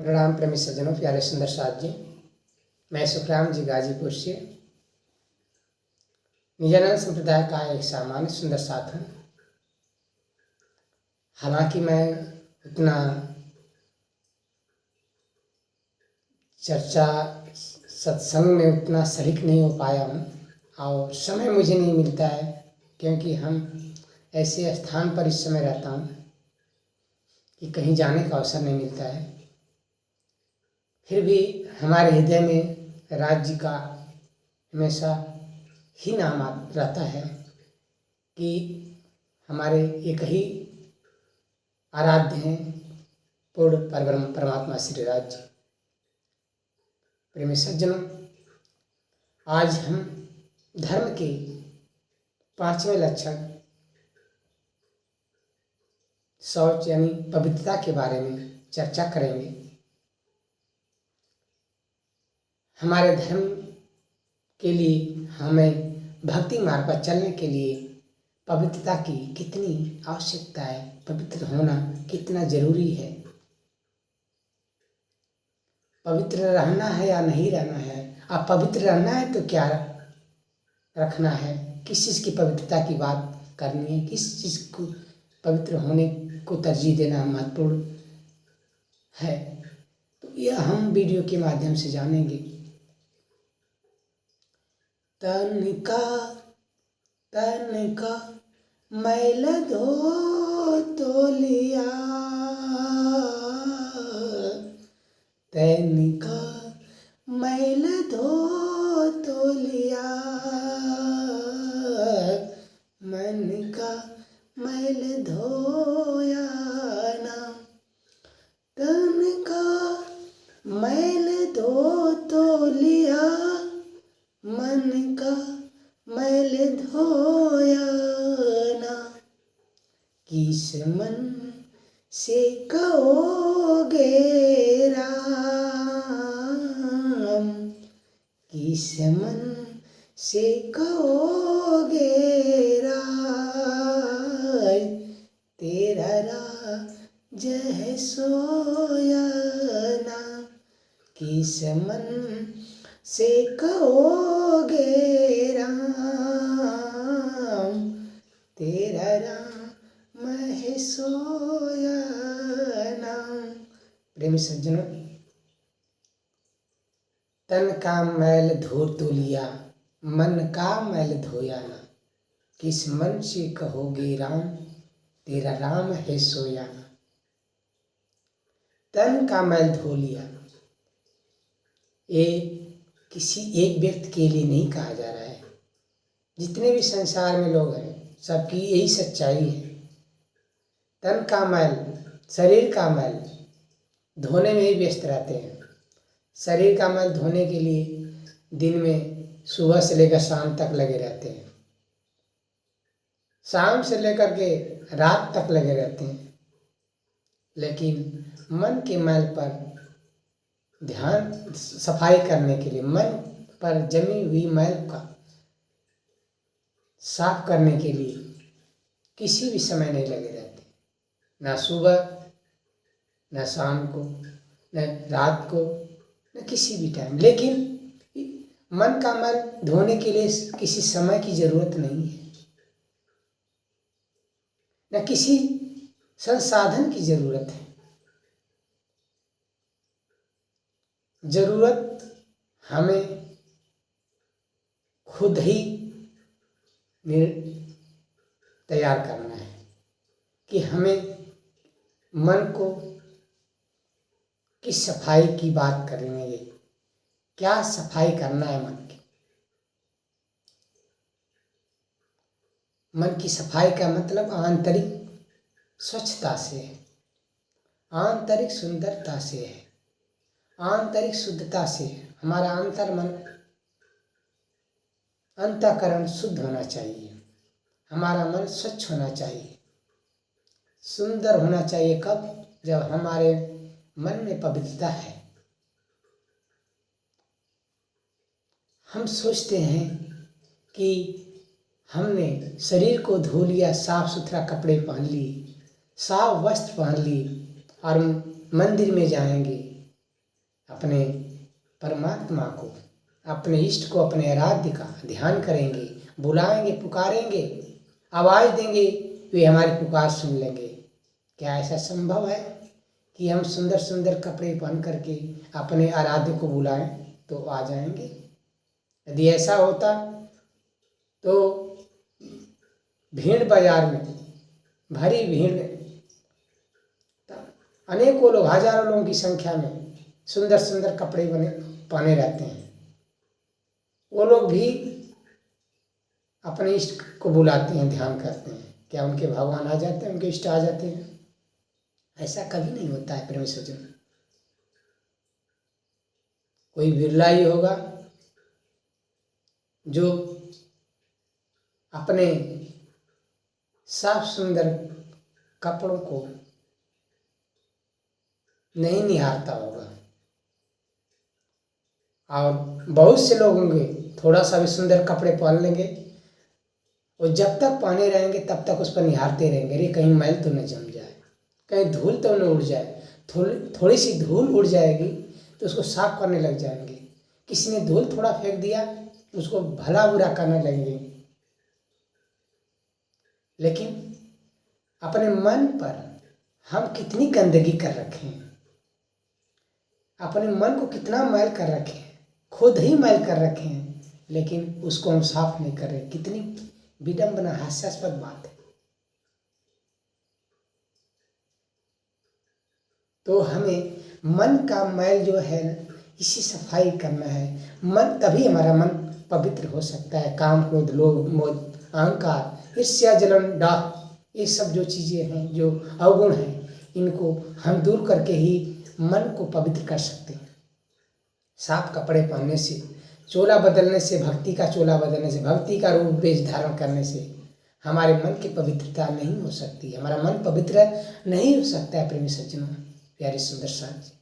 प्रणाम प्रेमी सज्जनों, प्यारे सुंदर साथ जी। मैं सुखराम जी गाजीपुर से निजानंद संप्रदाय का एक सामान्य सुंदर साथ हूँ। हालांकि मैं उतना चर्चा सत्संग में उतना शरीक नहीं हो पाया हूँ और समय मुझे नहीं मिलता है, क्योंकि हम ऐसे स्थान पर इस समय रहता हूँ कि कहीं जाने का अवसर नहीं मिलता है। फिर भी हमारे हृदय में राज्य का हमेशा ही नाम रहता है कि हमारे एक ही आराध्य हैं, पूर्ण परब्रह्म परमात्मा श्री राज्य। प्रेमी सज्जनों, आज हम धर्म के 5वें लक्षण शौच यानी पवित्रता के बारे में चर्चा करेंगे। हमारे धर्म के लिए, हमें भक्ति मार्ग पर चलने के लिए पवित्रता की कितनी आवश्यकता है, पवित्र होना कितना जरूरी है, पवित्र रहना है या नहीं रहना है। अब पवित्र रहना है तो क्या रखना है, किस चीज़ की पवित्रता की बात करनी है, किस चीज़ को पवित्र होने को तरजीह देना महत्वपूर्ण है, तो यह हम वीडियो के माध्यम से जानेंगे। तन का मैल धो तोलिया, तन का मैल धो तोलिया, मन का मैल धोया ना। तन का मैल धो तोलिया, मन का मैल धोया ना। किस मन से कहोगे राम, किस मन से कहोगे राय, तेरा राज है सोया ना। किस मन से कहोगे राम, तेरा राम है सोया ना। प्रेमी सज्जनों, तन का मैल धो तोलिया, मन का मैल धोया ना। किस मन से कहोगे राम, तेरा राम है सोया ना। तन का मैल धो लिया, ये किसी एक व्यक्ति के लिए नहीं कहा जा रहा है। जितने भी संसार में लोग हैं, सबकी यही सच्चाई है। तन का मैल, शरीर का मैल धोने में ही व्यस्त रहते हैं। शरीर का मैल धोने के लिए दिन में सुबह से लेकर शाम तक लगे रहते हैं, शाम से लेकर के रात तक लगे रहते हैं, लेकिन मन के मैल पर ध्यान सफाई करने के लिए, मन पर जमी हुई मैल का साफ करने के लिए किसी भी समय नहीं लगे रहते, ना सुबह, ना शाम को, न रात को, न किसी भी टाइम। लेकिन मन का मैल धोने के लिए किसी समय की जरूरत नहीं है, न किसी संसाधन की जरूरत है। जरूरत हमें खुद ही तैयार करना है कि हमें मन को किस सफाई की बात करेंगे, क्या सफाई करना है मन की। मन की सफाई का मतलब आंतरिक स्वच्छता से है, आंतरिक सुंदरता से है, आंतरिक शुद्धता से है। हमारा अंतर मन, अंतःकरण शुद्ध होना चाहिए, हमारा मन स्वच्छ होना चाहिए, सुंदर होना चाहिए। कब? जब हमारे मन में पवित्रता है। हम सोचते हैं कि हमने शरीर को धो लिया, साफ सुथरा कपड़े पहन लिए, साफ वस्त्र पहन लिए और मंदिर में जाएंगे, अपने परमात्मा को, अपने इष्ट को, अपने आराध्य का ध्यान करेंगे, बुलाएंगे, पुकारेंगे, आवाज़ देंगे, वे हमारी पुकार सुन लेंगे। क्या ऐसा संभव है कि हम सुंदर सुंदर कपड़े पहन करके अपने आराध्य को बुलाएं तो आ जाएंगे? यदि ऐसा होता तो भीड़ बाजार में, भरी भीड़ में अनेकों लोग, हजारों लोगों की संख्या में सुंदर सुंदर कपड़े पहने रहते हैं, वो लोग भी अपने इष्ट को बुलाते हैं, ध्यान करते हैं। क्या उनके भगवान आ जाते हैं, उनके इष्ट आ जाते हैं? ऐसा कभी नहीं होता है प्रेमी सज्जन। कोई बिरला ही होगा जो अपने साफ सुंदर कपड़ों को नहीं निहारता होगा, और बहुत से लोग होंगे थोड़ा सा भी सुंदर कपड़े पहन लेंगे, और जब तक पहने रहेंगे तब तक उस पर निहारते रहेंगे, अरे कहीं मैल तो न जम जाए, कहीं धूल तो न उड़ जाए। थोड़ी सी धूल उड़ जाएगी तो उसको साफ करने लग जाएंगे। किसी ने धूल थोड़ा फेंक दिया उसको भला बुरा करने लगेंगे। लेकिन अपने मन पर हम कितनी गंदगी कर रखे हैं, अपने मन को कितना मैल कर रखे हैं, खुद ही मैल कर रखे हैं, लेकिन उसको हम साफ नहीं कर रहे। कितनी विडंबना, हास्यास्पद बात है। तो हमें मन का मैल जो है इसी सफाई करना है। मन, तभी हमारा मन पवित्र हो सकता है। काम, क्रोध, लोभ, मोह, अहंकार, ईर्ष्या, जलन, डाह, ये सब जो चीज़ें हैं, जो अवगुण हैं, इनको हम दूर करके ही मन को पवित्र कर सकते हैं। साफ कपड़े पहनने से, चोला बदलने से, भक्ति का चोला बदलने से, भक्ति का रूप वेश धारण करने से हमारे मन की पवित्रता नहीं हो सकती। हमारा मन पवित्र नहीं हो सकता है प्रेमी सज्जनों, प्यारे सुंदर साथ जी।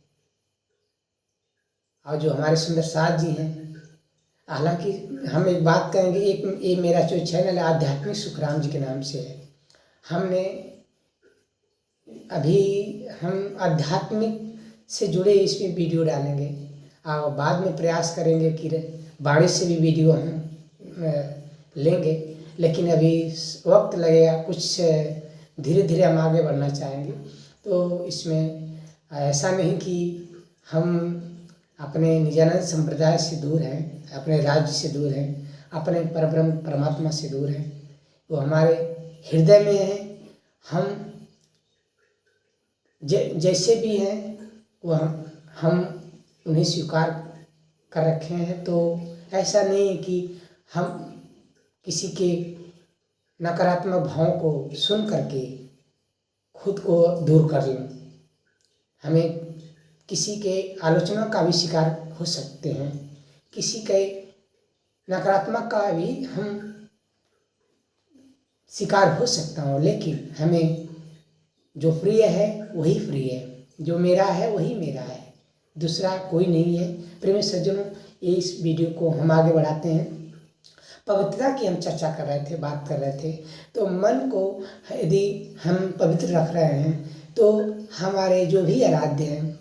और जो हमारे सुंदर साथ जी हैं, हालांकि हम एक बात कहेंगे, एक ये मेरा जो चैनल है आध्यात्मिक सुखराम जी के नाम से है। हमने अभी हम आध्यात्मिक से जुड़े इसमें वीडियो डालेंगे, और बाद में प्रयास करेंगे कि बाणी से भी वीडियो हम लेंगे, लेकिन अभी वक्त लगेगा। कुछ धीरे धीरे हम आगे बढ़ना चाहेंगे। तो इसमें ऐसा नहीं कि हम अपने निजानंद संप्रदाय से दूर हैं, अपने राज्य से दूर हैं, अपने परब्रह्म परमात्मा से दूर हैं। वो हमारे हृदय में है। हम जैसे भी हैं वो हम उन्हें स्वीकार कर रखे हैं। तो ऐसा नहीं है कि हम किसी के नकारात्मक भावों को सुन करके खुद को दूर कर लें। हमें किसी के आलोचना का भी शिकार हो सकते हैं, किसी के नकारात्मक का भी हम शिकार हो सकता हूँ, लेकिन हमें जो प्रिय है वही प्रिय है, जो मेरा है वही मेरा है, दूसरा कोई नहीं है। प्रेमी सज्जनों, इस वीडियो को हम आगे बढ़ाते हैं। पवित्रता की हम चर्चा कर रहे थे, बात कर रहे थे। तो मन को यदि हम पवित्र रख रहे हैं तो हमारे जो भी आराध्य हैं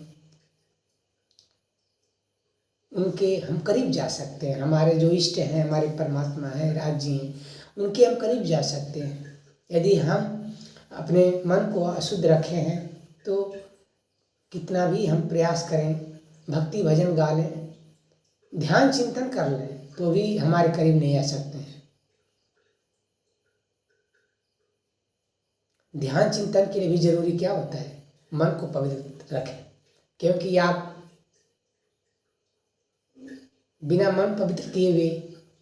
उनके हम करीब जा सकते हैं। हमारे जो इष्ट हैं, हमारे परमात्मा हैं, राज्य हैं, उनके हम करीब जा सकते हैं। यदि हम अपने मन को अशुद्ध रखे हैं तो कितना भी हम प्रयास करें, भक्ति भजन गा लें, ध्यान चिंतन कर लें, तो भी हमारे करीब नहीं आ सकते हैं। ध्यान चिंतन के लिए भी जरूरी क्या होता है? मन को पवित्र रखें, क्योंकि आप बिना मन पवित्र किए हुए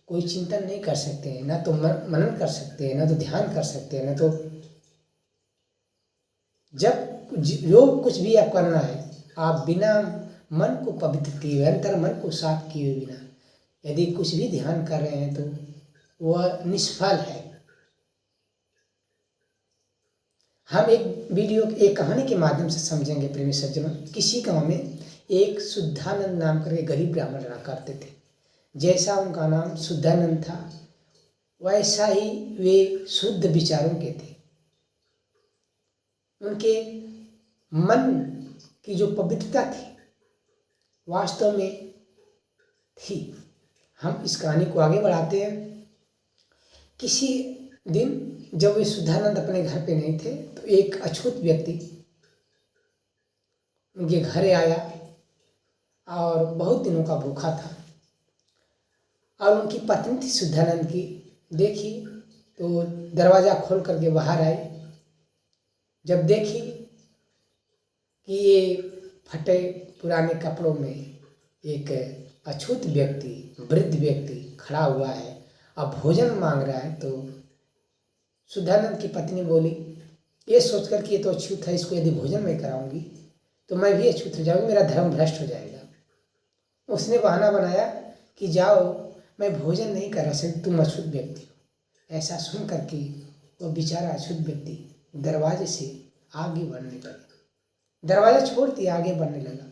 कोई चिंतन नहीं कर सकते हैं, ना तो मनन कर सकते हैं, ना तो ध्यान कर सकते हैं, ना तो जब जो कुछ भी आप करना है, आप बिना मन को पवित्र किए हुए, अंतर मन को साफ किए हुए बिना यदि कुछ भी ध्यान कर रहे हैं तो वह निष्फल है। हम एक वीडियो, एक कहानी के माध्यम से समझेंगे प्रेमी सज्जनों। किसी गांव में एक शुद्धानंद नाम करके गरीब ब्राह्मण रहा करते थे। जैसा उनका नाम शुद्धानंद था, वैसा ही वे शुद्ध विचारों के थे। उनके मन की जो पवित्रता थी वास्तव में थी। हम इस कहानी को आगे बढ़ाते हैं। किसी दिन जब वे शुद्धानंद अपने घर पे नहीं थे तो एक अछूत व्यक्ति उनके घर आया और बहुत दिनों का भूखा था, और उनकी पत्नी थी शुद्धानंद की, देखी तो दरवाज़ा खोल करके बाहर आई। जब देखी कि ये फटे पुराने कपड़ों में एक अछूत व्यक्ति, वृद्ध व्यक्ति खड़ा हुआ है और भोजन मांग रहा है, तो शुद्धानंद की पत्नी बोली, ये सोचकर कि ये तो अछूत है, इसको यदि भोजन मैं कराऊंगी तो मैं भी अछूत हो जाऊंगी, मेरा धर्म भ्रष्ट हो जाएगा। उसने बहाना बनाया कि जाओ, मैं भोजन नहीं कर रहा, तुम अछूत व्यक्ति हो। ऐसा सुन करके वो बेचारा अछूत व्यक्ति दरवाजे से आगे बढ़ने लगा, दरवाजा छोड़ दिया, आगे बढ़ने लगा।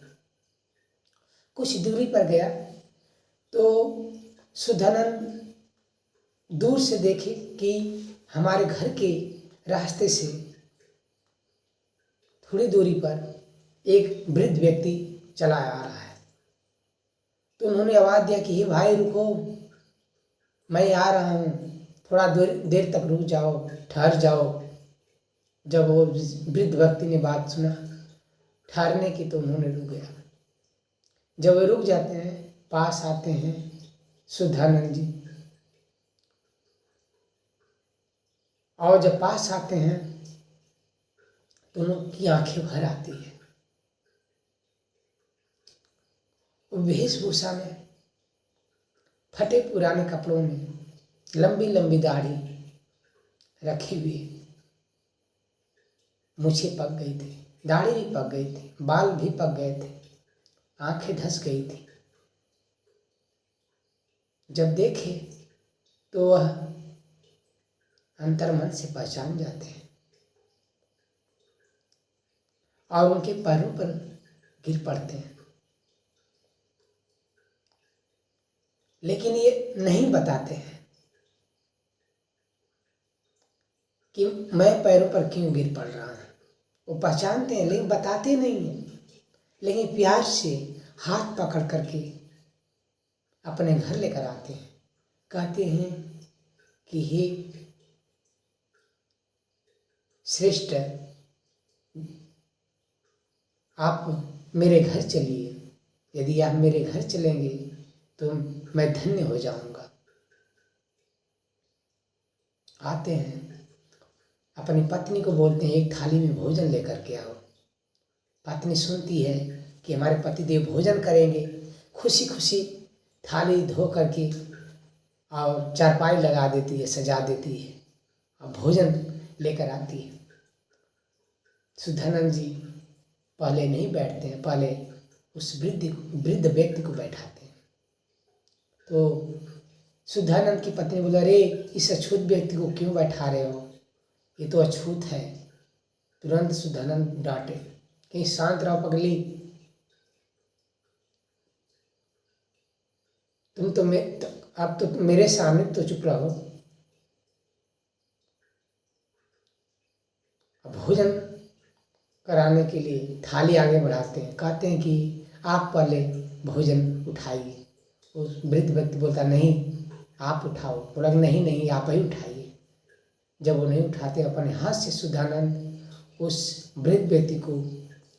कुछ दूरी पर गया तो शुद्धानंद दूर से देखे कि हमारे घर के रास्ते से थोड़ी दूरी पर एक वृद्ध व्यक्ति चला आ रहा है। तो उन्होंने आवाज़ दिया कि हे भाई रुको, मैं आ रहा हूँ, थोड़ा देर तक रुक जाओ, ठहर जाओ। जब वो वृद्ध व्यक्ति ने बात सुना ठहरने की तो उन्होंने रुक गया। जब वे रुक जाते हैं, पास आते हैं शुद्धानंद जी, और जब पास आते हैं तो उनकी आंखें भर आती है। वेशभूषा में, फटे पुराने कपड़ों में, लंबी लंबी दाढ़ी रखी हुई, मूछें पक गई थी, दाढ़ी भी पक गई थी, बाल भी पक गए थे, आंखें धंस गई थी। जब देखे तो वह अंतर्मन से पहचान जाते हैं और उनके पैरों पर गिर पड़ते हैं, लेकिन ये नहीं बताते हैं कि मैं पैरों पर क्यों गिर पड़ रहा हूँ। वो पहचानते हैं लेकिन बताते नहीं हैं, लेकिन प्यार से हाथ पकड़ करके अपने घर लेकर आते हैं। कहते हैं कि हे श्रेष्ठ, आप मेरे घर चलिए, यदि आप मेरे घर चलेंगे तो मैं धन्य हो जाऊंगा। आते हैं, अपनी पत्नी को बोलते हैं एक थाली में भोजन लेकर के आओ। पत्नी सुनती है कि हमारे पतिदेव भोजन करेंगे, खुशी खुशी थाली धो करके और चारपाई लगा देती है, सजा देती है और भोजन लेकर आती है। शुद्धानंद जी पहले नहीं बैठते हैं, पहले उस वृद्ध व्यक्ति को बैठाते हैं। तो शुद्धानंद की पत्नी बोला, अरे इस अछूत व्यक्ति को क्यों बैठा रहे हो, ये तो अछूत है। तुरंत शुद्धानंद डांटे, कहीं शांत रहो पगली, तुम तो अब तो मेरे सामने तो चुप रहो। भोजन कराने के लिए थाली आगे बढ़ाते हैं, कहते हैं कि आप पहले भोजन उठाइए। उस वृद्ध व्यक्ति बोलता नहीं आप उठाओ, बोला नहीं नहीं आप ही उठाइए। जब वो नहीं उठाते, अपने हाथ से शुद्धानंद उस वृद्ध व्यक्ति को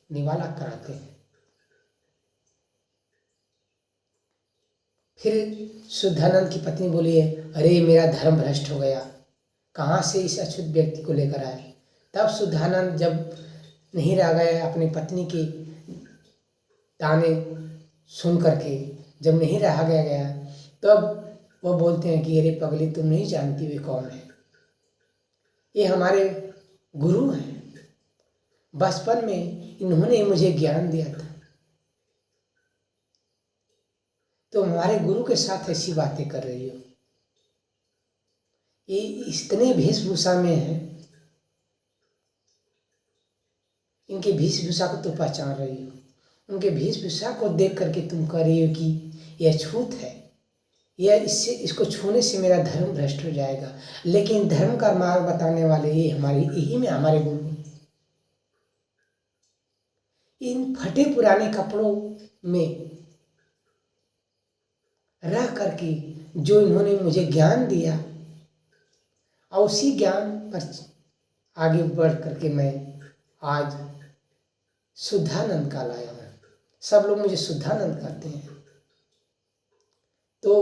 निवाला कराते हैं। फिर शुद्धानंद की पत्नी बोली, अरे मेरा धर्म भ्रष्ट हो गया, कहाँ से इस अछूत व्यक्ति को लेकर आए। तब शुद्धानंद जब नहीं रह गए अपनी पत्नी की ताने सुन करके, जब नहीं रहा गया तब वो बोलते हैं कि अरे पगली तुम नहीं जानती वे कौन है, ये हमारे गुरु हैं, बचपन में इन्होंने मुझे ज्ञान दिया था, तो हमारे गुरु के साथ ऐसी बातें कर रही हो। ये इतने वेशभूषा में है, इनके वेशभूषा को तो पहचान रही हो, उनके वेशभूषा को देख करके तुम कह रही हो कि यह छूत है, यह इसको छूने से मेरा धर्म भ्रष्ट हो जाएगा। लेकिन धर्म का मार्ग बताने वाले ये हमारे गुरु। इन फटे पुराने कपड़ों में रह करके जो इन्होंने मुझे ज्ञान दिया, और उसी ज्ञान पर आगे बढ़ करके मैं आज शुद्धानंद का लाया हूँ। सब लोग मुझे शुद्धानंद कहते हैं। तो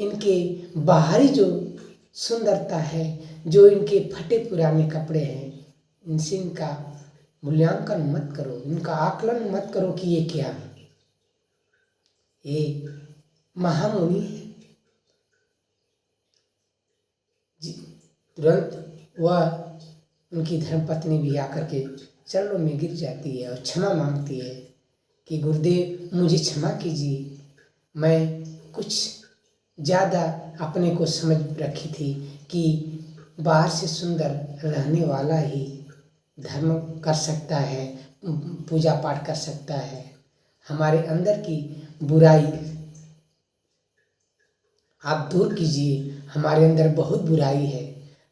इनके बाहरी जो सुंदरता है, जो इनके फटे पुराने कपड़े हैं, इनसे इनका मूल्यांकन मत करो, इनका आकलन मत करो कि ये क्या है। ये महामुनि है। तुरंत वह उनकी धर्मपत्नी भी आकर के चरणों में गिर जाती है और क्षमा मांगती है कि गुरुदेव मुझे क्षमा कीजिए, मैं कुछ ज़्यादा अपने को समझ रखी थी कि बाहर से सुंदर रहने वाला ही धर्म कर सकता है, पूजा पाठ कर सकता है। हमारे अंदर की बुराई आप दूर कीजिए। हमारे अंदर बहुत बुराई है,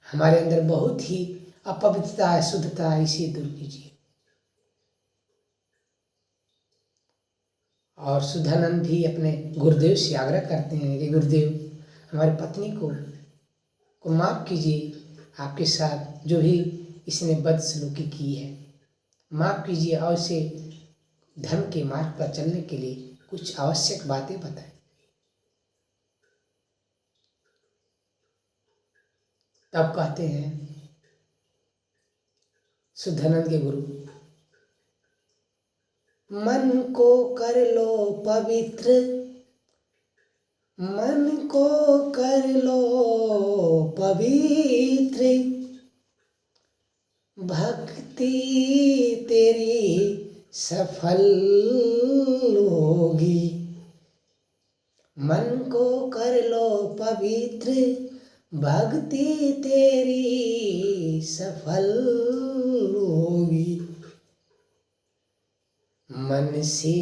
हमारे अंदर बहुत ही अपवित्रता है, शुद्धता है, इसे दूर कीजिए। और शुद्धानंद भी अपने गुरुदेव से आग्रह करते हैं कि गुरुदेव हमारी पत्नी को माफ़ कीजिए, आपके साथ जो भी इसने बदसलूकी की है माफ़ कीजिए, और इसे धर्म के मार्ग पर चलने के लिए कुछ आवश्यक बातें बताएं। तब कहते हैं शुद्धानंद के गुरु, मन को कर लो पवित्र, मन को कर लो पवित्र, भक्ति तेरी सफल होगी। मन को कर लो पवित्र, भक्ति तेरी सफल होगी। मन से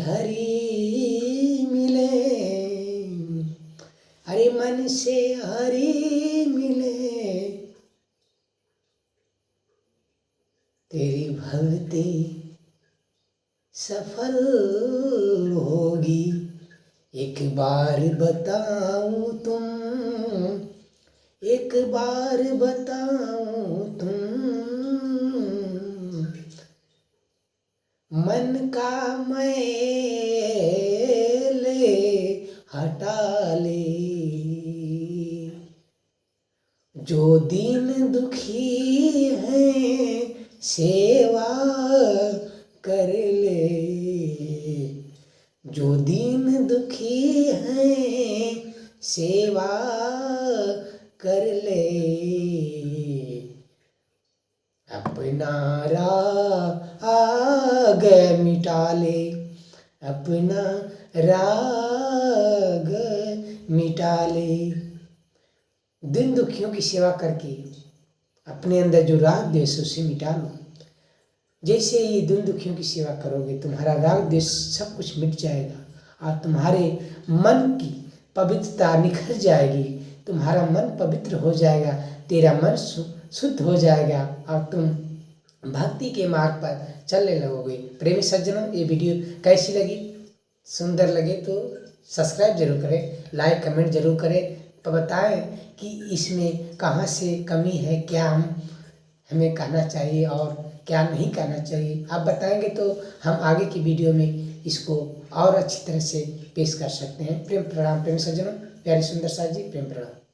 हरि मिले, अरे मन से हरि मिले, तेरी भक्ति सफल होगी। एक बार बताऊं तुम, एक बार बताऊं तुम, मन का मैले हटा ले। जो दीन दुखी है सेवा कर ले, जो दीन दुखी है सेवा कर ले। अपना राग मिटा ले, अपना राग मिटा ले। दिन दुखियों की सेवा करके अपने अंदर जो राग द्वेष उसे मिटा लो। जैसे ही दिन दुखियों की सेवा करोगे तुम्हारा राग द्वेष सब कुछ मिट जाएगा और तुम्हारे मन की पवित्रता निखर जाएगी। तुम्हारा मन पवित्र हो जाएगा, तेरा मन शुद्ध हो जाएगा और तुम भक्ति के मार्ग पर चलने लगोगे। प्रेमी सज्जनों, ये वीडियो कैसी लगी? सुंदर लगे तो सब्सक्राइब जरूर करें, लाइक कमेंट जरूर करें, बताएं कि इसमें कहाँ से कमी है, क्या हमें कहना चाहिए और क्या नहीं कहना चाहिए। आप बताएंगे तो हम आगे की वीडियो में इसको और अच्छी तरह से पेश कर सकते हैं। प्रेम प्रणाम प्रेम सज्जनों, प्यारे सुंदर साथ जी, प्रेम प्रणाम।